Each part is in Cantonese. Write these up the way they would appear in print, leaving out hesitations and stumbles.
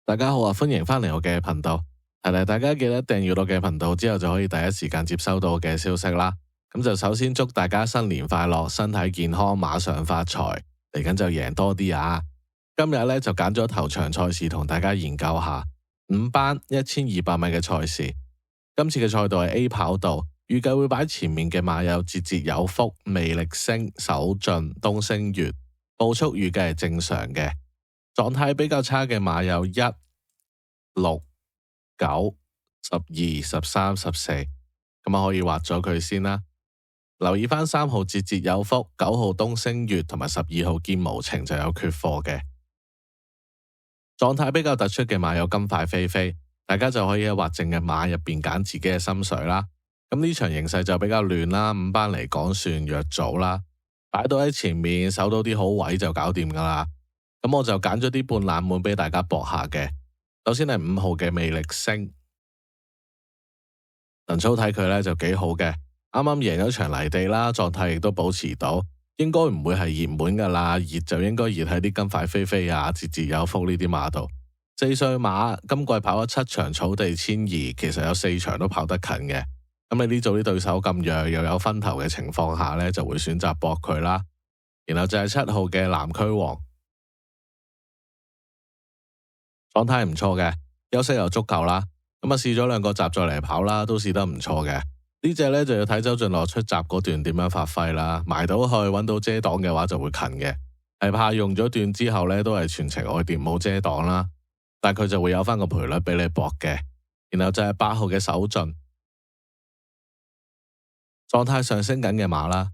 大家好啊，歡迎返嚟我嘅頻道。提提大家記得訂閱我嘅頻道之後就可以第一時間接收到我嘅消息啦。咁就首先祝大家新年快樂，身體健康，馬上發財，嚟緊就贏多啲啊！今日咧就揀咗頭場賽事同大家研究下5班1200米嘅賽事。今次嘅賽道係 A 跑道，預計會擺前面嘅馬有節節有福、魅力星、首進、東星月，步速預計係正常嘅。狀態比較差嘅馬有1、6、9、12、13、14，咁可以劃咗佢先啦。留意返3號節節有福、9號東星月同埋12號劍無情就有缺貨嘅。狀態比較突出嘅馬有金塊飛飛，大家就可以喺劃剩嘅馬入邊揀自己嘅心水啦。咁呢場形勢就比較亂啦，5班嚟講算弱組啦，擺到喺前面守到啲好位就搞掂噶啦。咁我就揀咗啲半冷門俾大家搏下嘅。首先係5號嘅魅力星，能操睇佢咧就幾好嘅，啱啱贏咗場泥地啦，狀態亦都保持到，應該唔會係熱門噶啦，熱就應該熱喺啲金塊飛飛啊、節節有福呢啲馬度。4歲馬今季跑咗7場草地1200，其實有4場都跑得近嘅。咁你呢組啲對手咁弱，又有分頭嘅情況下呢，就會選擇搏佢啦。然後就係7號嘅南區王。狀態唔錯嘅，休息又足夠啦。咁試咗2個閘再嚟跑啦，都試得唔錯嘅。呢隻呢就要睇周俊樂出閘嗰段點樣發揮啦。埋到去揾到遮擋嘅話就會近嘅，係怕用咗段之後呢都係全程外碟冇遮擋啦。但佢就會有翻個賠率俾你搏嘅。然後就係8號嘅首進，狀態上升緊嘅馬啦。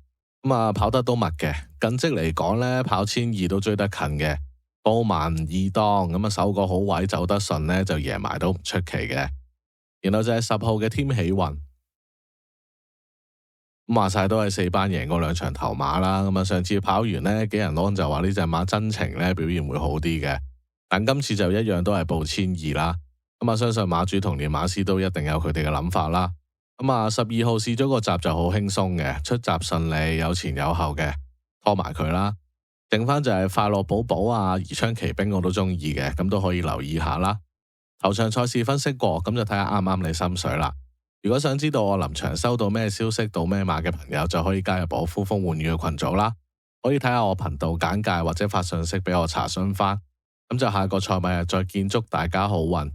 跑得都密嘅，近績嚟講呢，跑1200都追得近嘅。布萬2檔守個好位走得順呢，就贏埋都唔出奇嘅。然後就係10號嘅天喜運，話晒都係4班贏過2場頭馬啦。上次跑完呢，幾人安就話呢隻馬真情呢表現會好啲嘅，但今次就一樣都係報1200啦。相信馬主同練馬師都一定有佢哋嘅諗法啦。12號試咗個閘就好輕鬆嘅，出閘順利，有前有後嘅，拖埋佢啦。剩翻就係快樂寶寶啊、宜昌奇兵我都中意嘅，咁都可以留意下啦。頭場賽事分析過，咁就睇下啱唔啱你心水啦。如果想知道我臨場收到咩消息、到咩馬嘅朋友，就可以加入我呼風喚雨嘅群組啦。可以睇下我頻道簡介或者發信息俾我查詢翻。咁就下個賽馬日再見，祝大家好運。